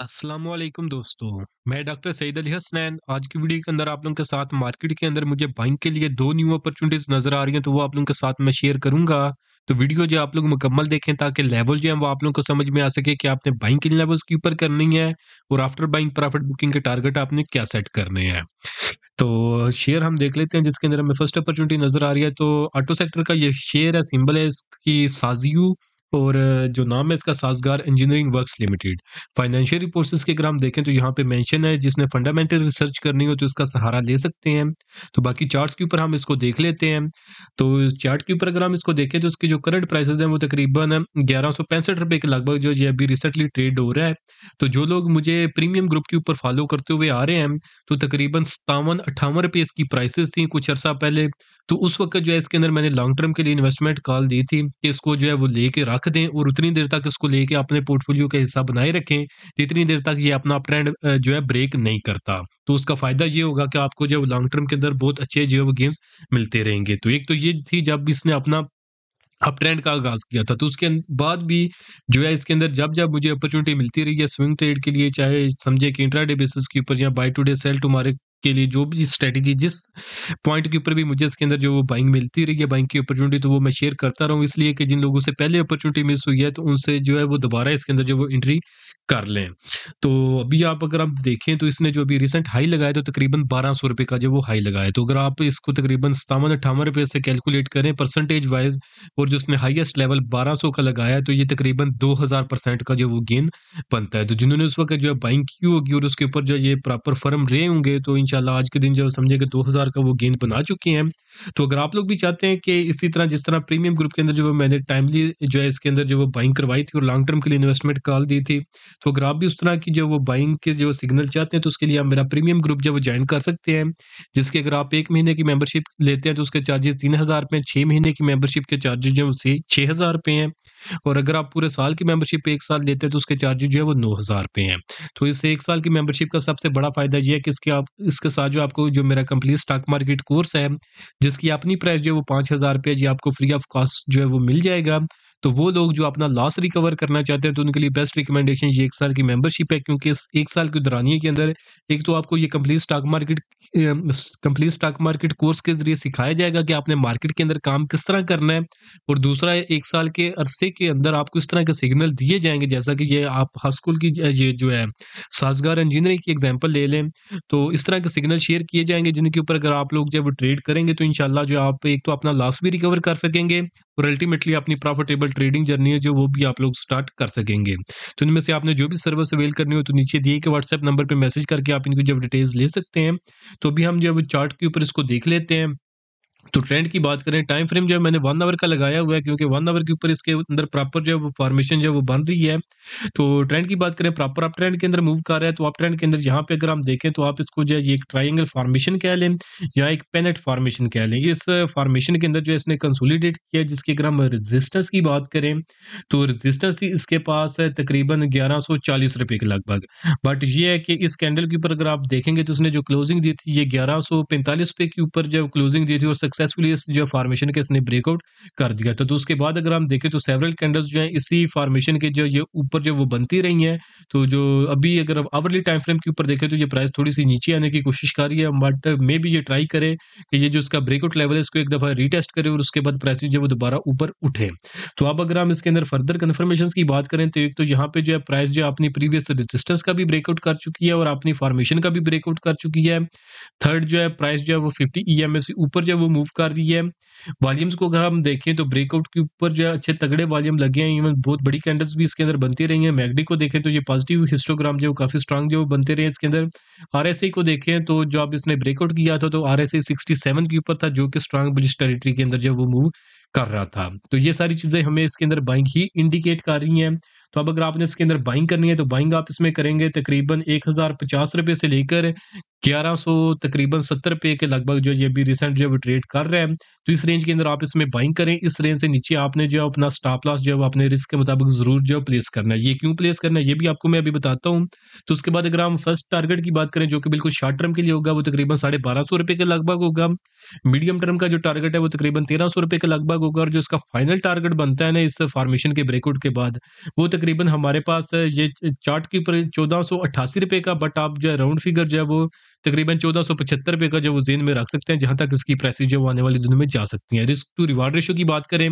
अस्सलामुअलैकुम दोस्तों, मैं डॉक्टर सईद अली हसनैन। आज की वीडियो के अंदर आप लोगों के साथ मार्केट के अंदर मुझे बाइंग के लिए 2 न्यू अपॉर्चुनिटीज़ नज़र आ रही हैं, तो वो आप लोगों के साथ मैं शेयर करूँगा। तो वीडियो जो आप लोग मुकम्मल देखें ताकि लेवल जो है वो आप लोगों को समझ में आ सके कि आपने बाइंग किन लेवल्स के ऊपर करनी है और आफ्टर बाइंग प्रॉफिट बुकिंग के टारगेट आपने क्या सेट करने हैं। तो शेयर हम देख लेते हैं जिसके अंदर हमें फर्स्ट अपॉर्चुनिटी नज़र आ रही है। तो ऑटो सेक्टर का ये शेयर है, सिंबल है इसकी साज़ियू और जो नाम है इसका Sazgar engineering works limited. Financial reports के अगर हम देखें तो यहाँ पे मेंशन है जिसने फंडामेंटल रिसर्च करनी हो तो इसका सहारा ले सकते हैं। तो बाकी चार्ट्स के ऊपर हम इसको देख लेते हैं। तो चार्ट के ऊपर अगर हम इसको देखें तो इसके जो करंट प्राइसेज़ हैं वो तकरीबन ₹1165 के लगभग जो ये अभी रिसेंटली ट्रेड हो रहा है। तो जो लोग मुझे प्रीमियम ग्रुप के ऊपर फॉलो करते हुए आ रहे हैं तो तकरीबन ₹57-58 इसकी प्राइसेज़ थी कुछ अर्सा पहले। तो उस वक़्त जो है इसके अंदर मैंने लॉन्ग टर्म के लिए इन्वेस्टमेंट कॉल दी थी कि इसको जो है वो लेके रख दें और उतनी देर तक इसको लेके अपने पोर्टफोलियो का हिस्सा बनाए रखें, जितनी देर तक ये अपना अप ट्रेंड जो है ब्रेक नहीं करता। तो उसका फ़ायदा ये होगा कि आपको जो है वो लॉन्ग टर्म के अंदर बहुत अच्छे जो है वो गेन्स मिलते रहेंगे। तो एक तो ये थी जब इसने अपना अप ट्रेंड का आगाज़ किया था, तो उसके बाद भी जो है इसके अंदर जब-जब मुझे अपॉर्च्युनिटी मिलती रही है स्विंग ट्रेड के लिए, चाहे समझिए कि इंट्राडे बेसिस के ऊपर या बाय टुडे सेल टुमारो के लिए जो भी स्ट्रैटेजी जिस पॉइंट के ऊपर भी मुझे इसके अंदर जो वो बाइंग मिलती रही है, बाइंग की अपॉर्च्युनिटी तो वो मैं शेयर करता रहा हूँ इसलिए कि जिन लोगों से पहले अपॉर्च्युनिटी मिस हुई है, तो उनसे जो है वो दोबारा इसके अंदर जो वो एंट्री कर लें। तो अभी आप अगर आप देखें तो इसने जो अभी रिसेंट हाई लगाया तो तकरीबन ₹1200 का जो वो हाई लगाया है। तो अगर आप इसको तकरीबन ₹57-58 से कैलकुलेट करें परसेंटेज वाइज़ और जो उसने हाईएस्ट लेवल 1200 का लगाया है, तो ये तकरीबन 2000% का जो वो गेन बनता है। तो जिन्होंने उस वक़्त जो है बाइंग की होगी और उसके ऊपर जो ये प्रॉपर फर्म रहे होंगे, तो इंशाल्लाह आज के दिन जो समझिए कि 2000 का वो गेन बना चुके हैं। तो अगर आप लोग भी चाहते हैं कि इसी तरह जिस तरह प्रीमियम ग्रुप के अंदर जो मैंने टाइमली जो है इसके अंदर जो वो बाइंग करवाई थी और लॉन्ग टर्म के लिए इन्वेस्टमेंट कॉल दी थी, तो अगर आप भी उस तरह की जो वो बाइंग के जो सिग्नल चाहते हैं, तो उसके लिए आप मेरा प्रीमियम ग्रुप जो है वो जॉइन कर सकते हैं। जिसकी अगर आप 1 महीने की मेंबरशिप लेते हैं, तो उसके चार्जेज़ ₹3000 हैं, 6 महीने की मेंबरशिप के चार्जेज़ जो हैं वो ₹6000 हैं और अगर आप पूरे साल की मेंबरशिप 1 साल लेते हैं, तो उसके चार्जेज़ जो है वो ₹9000 हैं। तो इस 1 साल की मेंबरशिप का सबसे बड़ा फ़ायदा ये है कि इसके साथ जो आपको जो मेरा कंप्लीट स्टॉक मार्केट कोर्स है, जिसकी अपनी प्राइस जो है वो ₹5000 ये आपको फ्री ऑफ कॉस्ट जो है वो मिल जाएगा। तो वो लोग जो अपना लॉस रिकवर करना चाहते हैं, तो उनके लिए बेस्ट रिकमेंडेशन ये 1 साल की मेंबरशिप है क्योंकि इस 1 साल की दौरानिए के अंदर एक तो आपको ये कंप्लीट स्टॉक मार्केट कोर्स के ज़रिए सिखाया जाएगा कि आपने मार्केट के अंदर काम किस तरह करना है और दूसरा 1 साल के अरसे के अंदर आपको इस तरह के सिग्नल दिए जाएँगे जैसा कि ये आप हाई स्कूल की ये जो है साज़गार इंजीनियरिंग की एग्ज़ाम्पल ले लें, तो इस तरह के सिग्नल शेयर किए जाएँगे जिनके ऊपर अगर आप लोग जो है वो ट्रेड करेंगे तो इंशाल्लाह जो आप एक तो अपना लॉस भी रिकवर कर सकेंगे और अल्टीमेटली अपनी प्रॉफिटेबल ट्रेडिंग जर्नी है जो वो भी आप लोग स्टार्ट कर सकेंगे। तो इनमें से आपने जो भी सर्विस अवेल करनी हो तो नीचे दिए गए व्हाट्सएप नंबर पे मैसेज करके आप इनकी जो डिटेल्स ले सकते हैं। तो अभी हम जो है चार्ट के ऊपर इसको देख लेते हैं। तो ट्रेंड की बात करें, टाइम फ्रेम जो है मैंने 1 आवर का लगाया हुआ है क्योंकि 1 आवर के ऊपर इसके अंदर प्रॉपर जो है वो फॉर्मेशन जो है वो बन रही है। तो ट्रेंड की बात करें, प्रॉपर अप ट्रेंड के अंदर मूव कर रहा है, तो अप ट्रेंड के अंदर यहाँ पे अगर हम देखें तो आप इसको जो है ये एक ट्रायंगल फॉर्मेशन कह लें या एक पेनेट फॉर्मेशन कह लें। इस फॉर्मेशन के अंदर जो है इसने कंसोलिडेट किया जिसकी अगर हम रेजिस्टेंस की बात करें, तो रेजिस्टेंस इसके पास है तकरीबन ₹1140 के लगभग। बट ये है कि इस कैंडल के ऊपर अगर आप देखेंगे तो उसने जो क्लोजिंग दी थी ये ₹1145 के ऊपर जो क्लोजिंग दी थी और सक्सेसफुली इस जो फॉर्मेशन के इसने ब्रेकआउट कर दिया था। तो उसके बाद अगर हम देखें तो सेवरल कैंडल्स जो हैं इसी फॉर्मेशन के जो ये ऊपर जो वो बनती रही हैं। तो जो अभी अगर आप आवरली टाइम फ्रेम के ऊपर देखें तो ये प्राइस थोड़ी-सी नीचे आने की कोशिश कर रही है, बट मे बी ये ट्राई करे कि ये जो इसका ब्रेकआउट लेवल है इसको एक दफ़ा रीटेस्ट करे और उसके बाद प्राइस जो है वो दोबारा ऊपर उठे। तो अब अगर हम इसके अंदर फर्दर कन्फर्मेशंस की बात करें तो एक तो यहाँ पे जो है प्राइस जो है अपनी प्रीवियस रेजिस्टेंस का भी ब्रेकआउट कर चुकी है और अपनी फॉर्मेशन का भी ब्रेकआउट कर चुकी है। थर्ड जो है प्राइस जो है वो 50 ईएमए से ऊपर जो है वो मूव कर रही है। वॉल्यूम्स को अगर हम देखें तो ब्रेकआउट के ऊपर जो है अच्छे तगड़े वॉल्यूम लगे हैं, इवन बहुत बड़ी कैंडल्स भी इसके अंदर बनती रही हैं। मैकडी को देखें तो ये पॉजिटिव हिस्टोग्राम जो काफ़ी स्ट्रॉन्ग जो बनते रहे हैं इसके अंदर। आरएसआई को देखें तो जो अब इसने ब्रेकआउट किया था तो आरएसआई 67 के ऊपर था जो कि स्ट्रॉन्ग बुलिश टेरिटरी के अंदर जो है वो मूव कर रहा था। तो ये सारी चीज़ें हमें इसके अंदर बाइंग ही इंडिकेट कर रही हैं। तो अब अगर आपने इसके अंदर बाइंग करनी है तो बाइंग आप इसमें करेंगे तकरीबन ₹1050 से लेकर 1100 तकरीबन ₹70 के लगभग जो ये अभी रिसेंट जो है वो ट्रेड कर रहे हैं। तो इस रेंज के अंदर आप इसमें बाइंग करें। इस रेंज से नीचे आपने जो है अपना स्टॉप लॉस जो है वो अपने रिस्क के मुताबिक ज़रूर जो है प्लेस करना है। ये क्यों प्लेस करना है ये भी आपको मैं अभी बताता हूँ। तो उसके बाद अगर हम फर्स्ट टारगेट की बात करें जो कि बिल्कुल शॉर्ट टर्म के लिए होगा वो तकरीबन ₹1250 के लगभग होगा। मीडियम टर्म का जो टारगेट है वो तकरीबन ₹1300 के लगभग होगा और जो इसका फाइनल टारगेट बनता है ना इस फॉर्मेशन के ब्रेकआउट के बाद वो तकरीबन हमारे पास ये चार्ट के ऊपर ₹1488 का, बट आप जो है राउंड फिगर जो है वो तकरीबन ₹1475 का जो वो ज़हन में रख सकते हैं, जहाँ तक इसकी प्राइसेज़ जो है वो आने वाले दिनों में जा सकती हैं। रिस्क टू रिवार्ड रेशियो की बात करें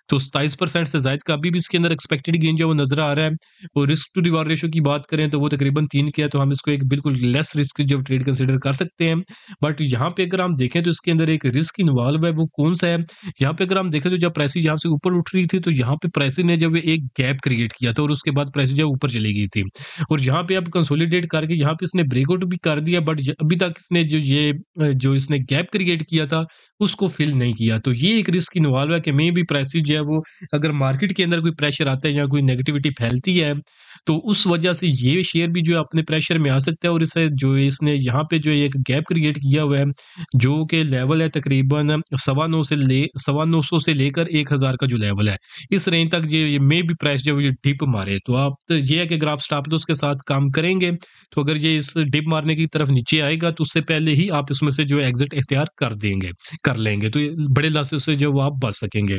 तो 27% से ज़ायद का अभी भी इसके अंदर एक्सपेक्टेड गेन जो है वो नज़र आ रहा है और रिस्क टू रिवार्ड रेशियो की बात करें तो वो तकरीबन 3 की है, तो हम इसको एक बिल्कुल लेस रिस्क जो ट्रेड कंसीडर कर सकते हैं। बट यहाँ पे अगर हम देखें तो इसके अंदर एक रिस्क इन्वॉल्व है, वो कौन-सा है? यहाँ पे अगर हम देखें तो जब प्राइसेज़ यहाँ से ऊपर उठ रही थी, तो यहाँ पे प्राइसेज़ ने जब एक गैप क्रिएट किया था और उसके बाद प्राइसेज़ जो है ऊपर चली गई थी। और यहाँ पे अब कंसोलिडेट करके यहाँ पे इसने ब्रेकआउट भी कर दिया, बट अभी तक इसने जो इसने गैप क्रिएट किया था उसको फिल नहीं किया। तो ये एक रिस्क इन्वॉल्व है कि मे बी प्राइसेस जो है वो अगर मार्केट के अंदर कोई प्रेशर आता है या कोई नेगेटिविटी फैलती है तो उस वजह से ये शेयर भी जो है अपने प्रेशर में आ सकता है और इसे जो इसने यहाँ पे जो एक गैप क्रिएट किया हुआ है जो कि लेवल है तकरीबन 950 से लेकर 1000 का जो लेवल है इस रेंज तक ये मे भी प्राइस जो है ये डिप मारे। तो आप तो ये है कि अगर आप स्टॉप लॉस के साथ काम करेंगे तो अगर ये इस डिप मारने की तरफ नीचे आएगा तो उससे पहले ही आप इसमें से जो है एग्जिट इख्तियार कर लेंगे, तो ये बड़े लॉसेस से जो वो आप बच सकेंगे।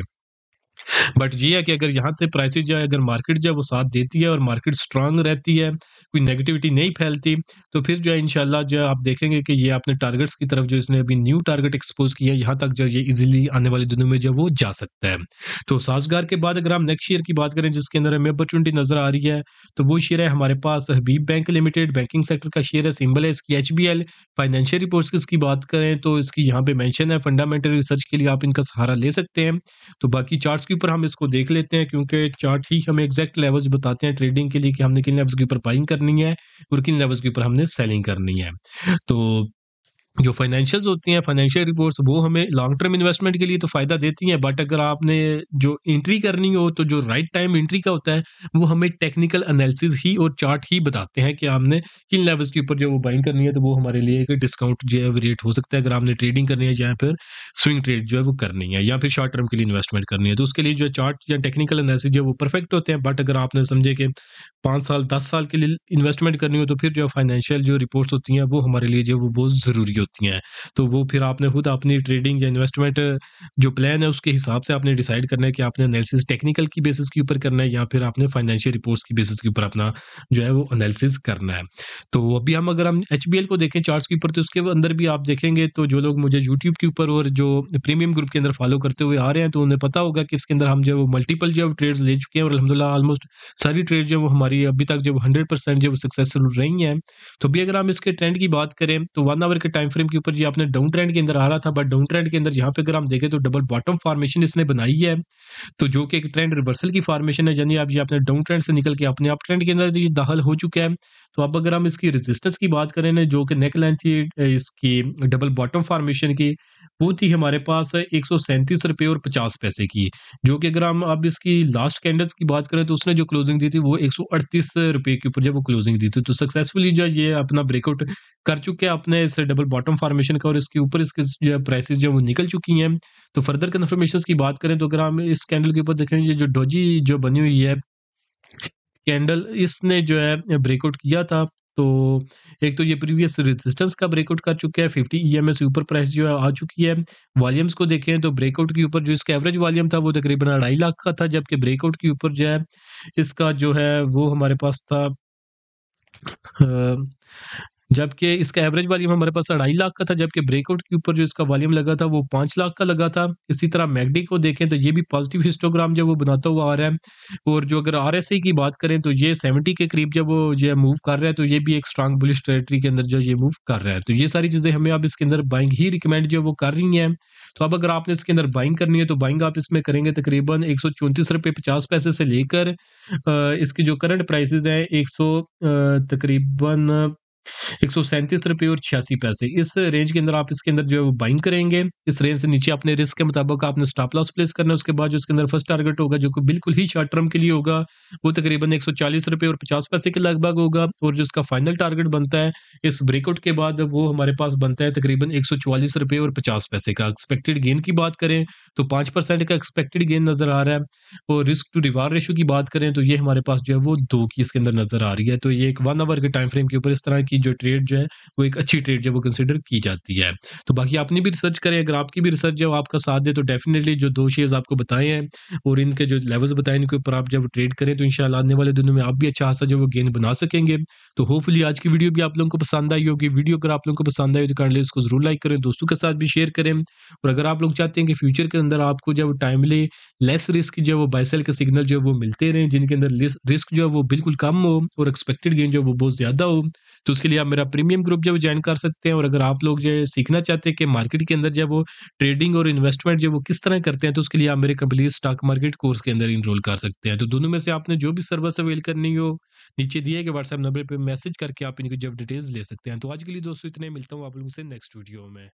बट ये है कि अगर यहाँ से प्राइसेज़ जो है अगर मार्केट जो है वो साथ देती है और मार्केट स्ट्रांग रहती है, कोई नेगेटिविटी नहीं फैलती, तो फिर जो है इंशाल्लाह जो है आप देखेंगे कि ये अपने टारगेट्स की तरफ जो इसने अभी न्यू टारगेट एक्सपोज़ किया है, यहाँ तक जो ये ईज़िली आने वाले दिनों में जो है वो जा सकता है। तो साज़गार के बाद अगर हम नेक्स्ट शेयर की बात करें जिसके अंदर हमें अपॉर्चुनिटी नज़र आ रही है, तो वो शेयर है हमारे पास हबीब बैंक लिमिटेड, बैंकिंग सेक्टर का शेयर है, सिंबल है इसकी एचबीएल। फाइनेंशियल रिपोर्ट्स की इसकी बात करें तो इसकी यहाँ पे मेंशन है, फंडामेंटल रिसर्च के लिए आप इनका सहारा ले सकते हैं। तो बाकी चार्ट्स के ऊपर हम इसको देख लेते हैं क्योंकि चार्ट ही हमें एग्जैक्ट लेवल्स बताते हैं ट्रेडिंग के लिए कि हमने किन लेवल्स के ऊपर बाइंग करनी है और किन लेवल्स के ऊपर हमने सेलिंग करनी है। तो जो फाइनेंशियल्स होती हैं, फाइनेंशियल रिपोर्ट्स वो हमें लॉन्ग टर्म इन्वेस्टमेंट के लिए तो फ़ायदा देती हैं, बट अगर आपने जो एंट्री करनी हो तो जो राइट टाइम एंट्री का होता है, वो हमें टेक्निकल एनालिसिस ही और चार्ट ही बताते हैं कि हमने किन लेवल्स के ऊपर जो वो बाइंग करनी है, तो वो हमारे लिए एक डिस्काउंट जो है रेट हो सकता है अगर आपने ट्रेडिंग करनी है या फिर स्विंग ट्रेड जो है वो करनी है या फिर शॉर्ट टर्म के लिए इन्वेस्टमेंट करनी है। तो उसके लिए जो चार्ट या टेक्निकल एनालिसिस जो है वो परफेक्ट होते हैं, बट अगर आपने समझे कि 5 साल, 10 साल के लिए इन्वेस्टमेंट करनी हो तो फिर जो फाइनेंशियल जो रिपोर्ट्स होती हैं, वो हमारे लिए जो है वो बहुत ज़रूरी होती हैं। तो वो फिर आपने खुद अपनी ट्रेडिंग या इन्वेस्टमेंट जो प्लान है उसके हिसाब से आपने डिसाइड करना है कि आपने एनालिसिस टेक्निकल की बेसिस के ऊपर करना है या फिर आपने फाइनेंशियल रिपोर्ट्स की बेसिस के ऊपर अपना जो है वो एनालिसिस करना है। तो अभी अगर हम एचबीएल को देखें चार्ट्स के ऊपर तो उसके अंदर भी आप देखेंगे तो जो लोग मुझे यूट्यूब के ऊपर और जो प्रीमियम ग्रुप के अंदर फॉलो करते हुए आ रहे हैं तो उन्हें पता होगा कि इसके अंदर हम जो मल्टीपल जो ट्रेड्स ले चुके हैं और अल्हम्दुलिल्लाह ऑलमोस्ट सारी ट्रेड जो वो हमारी अभी तक जो 100% जो सक्सेसफुल रही हैं। तो अभी अगर हम इसके ट्रेंड की बात करें तो 1 आवर के टाइम फ्रेम के ऊपर ये आपने डाउन ट्रेंड के अंदर आ रहा था, बट डाउन ट्रेंड के अंदर यहाँ पे अगर हम देखें तो डबल बॉटम फॉर्मेशन इसने बनाई है, तो जो कि एक ट्रेंड रिवर्सल की फॉर्मेशन है, यानी आप ये अपने डाउन ट्रेंड से निकल के अपने अप ट्रेंड के अंदर ये दाखिल हो चुका है। तो अब अगर हम इसकी रेजिस्टेंस की बात करें ना जो कि नेक लाइन थी इसकी डबल बॉटम फॉर्मेशन की, वो थी हमारे पास ₹137 और 50 पैसे की, जो कि अगर हम अब इसकी लास्ट कैंडल्स की बात करें तो उसने जो क्लोजिंग दी थी वो ₹138 के ऊपर जब वो क्लोजिंग दी थी। तो सक्सेसफुली जो है ये अपना ब्रेकआउट कर चुके हैं अपने इस डबल बॉटम फॉर्मेशन का और इसके ऊपर इसके जो है प्राइसेस जो है वो निकल चुकी हैं। तो फर्दर कन्फर्मेशंस की बात करें तो अगर हम इस कैंडल के ऊपर देखें ये जो डोजी जो बनी हुई है कैंडल इसने जो है ब्रेकआउट किया था। तो एक तो ये प्रीवियस रेजिस्टेंस का ब्रेकआउट कर चुका है, 50 ईएमए से ऊपर प्राइस जो है आ चुकी है। वॉल्यूम्स को देखें तो ब्रेकआउट के ऊपर जो इसका एवरेज वॉल्यूम था वो तकरीबन 2.5 लाख का था, जबकि ब्रेकआउट के ऊपर जो है इसका जो है वो हमारे पास था अ, जबकि इसका एवरेज वॉल्यूम हमारे पास 2.5 लाख का था, जबकि ब्रेकआउट के ऊपर जो इसका वॉल्यूम लगा था वो 5 लाख का लगा था। इसी तरह मैकडी को देखें तो ये भी पॉजिटिव हिस्टोग्राम जो वो बनाता हुआ आ रहा है और जो अगर आरएसआई की बात करें तो ये 70 के करीब जब वो जो है मूव कर रहा है तो ये भी एक स्ट्रांग बुलिश टेरिटरी के अंदर जो ये मूव कर रहा है। तो ये सारी चीज़ें हमें अब इसके अंदर बाइंग ही रिकमेंड जो वो कर रही हैं। तो अब अगर आपने इसके अंदर बाइंग करनी है तो बाइंग आप इसमें करेंगे तकरीबन ₹134.50 से लेकर इसकी जो करंट प्राइसेज़ है 100 तकरीबन ₹137 और 86 पैसे। इस रेंज के अंदर आप इसके अंदर जो है वो बाइंग करेंगे। इस रेंज से नीचे अपने रिस्क के मुताबिक आपने स्टॉप लॉस प्लेस करना है। उसके बाद जो इसके अंदर फर्स्ट टारगेट होगा जो कि बिल्कुल ही शॉर्ट टर्म के लिए होगा, वो तकरीबन ₹140 और 50 पैसे के लगभग होगा और जो इसका फाइनल टारगेट बनता है इस ब्रेकआउट के बाद वो हमारे पास बनता है तकरीबन ₹144 और 50 पैसे का। एक्सपेक्टेड गेन की बात करें तो 5% का एक्सपेक्टेड गेन नज़र आ रहा है और रिस्क टू रिवार्ड रेशियो की बात करें तो ये हमारे पास जो है वो 2 की इसके अंदर नज़र आ रही है। तो ये एक 1 आवर के टाइम फ्रेम के ऊपर इस तरह की जो ट्रेड जो है वो एक अच्छी ट्रेड जो है वो कंसिडर की जाती है। तो बाकी आपने भी रिसर्च करें, अगर आपकी भी रिसर्च जो है आपका साथ दे तो डेफ़िनिटली जो 2 शेयर्स आपको बताए हैं और इनके जो लेवल्स बताए इनके ऊपर आप जब ट्रेड करें तो इंशाल्लाह आने वाले दिनों में आप भी अच्छा खासा जो वो गेन बना सकेंगे। तो होपफुली आज की वीडियो भी आप लोगों को पसंद आई होगी। वीडियो अगर आप लोगों को पसंद आई हो तो काइंडली इसको ज़रूर लाइक करें, दोस्तों के साथ भी शेयर करें और अगर आप लोग चाहते हैं कि फ्यूचर के अंदर आपको जो है वो टाइमली लेस रिस्क जो है वो बाय सेल के सिग्नल जो है वो मिलते रहें, जिनके अंदर रिस्क जो है वो बिल्कुल कम हो और एक्सपेक्टेड गेन जो है वो बहुत ज़्यादा हो, तो उसके लिए आप मेरा प्रीमियम ग्रुप जो है जॉइन कर सकते हैं। और अगर आप लोग जो है सीखना चाहते हैं कि मार्केट के अंदर जो है वो ट्रेडिंग और इन्वेस्टमेंट जो है वो किस तरह करते हैं, तो उसके लिए आप मेरे कंप्लीट स्टॉक मार्केट कोर्स के अंदर इनरोल कर सकते हैं। तो दोनों में से आपने जो भी सर्विस अवेल करनी हो, नीचे दिए गए व्हाट्सएप नंबर पे मैसेज करके आप इनकी जो डिटेल्स ले सकते हैं। तो आज के लिए दोस्तों इतना ही, मिलता हूँ आप लोगों से नेक्स्ट वीडियो में।